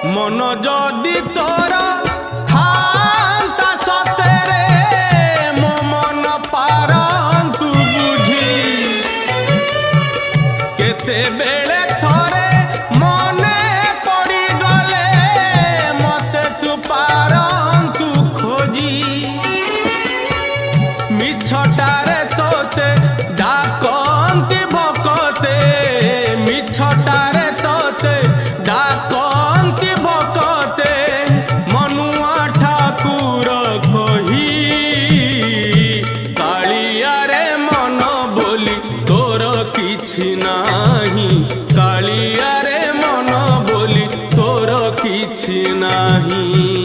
मन जदि तोर थांता सतेरे मो मन पारंतु बुझी केते बेले थोरे मने पड़ी गले मते तू पारंतु खोजी मिछटारे तोते डाकंती भकते मिछटारे तोते डाकंती भकते मनुआ ठाकुर कही कालिया रे मन बोली तोर किछि नाही कालिया रे मन बोली तोर किछि नाही।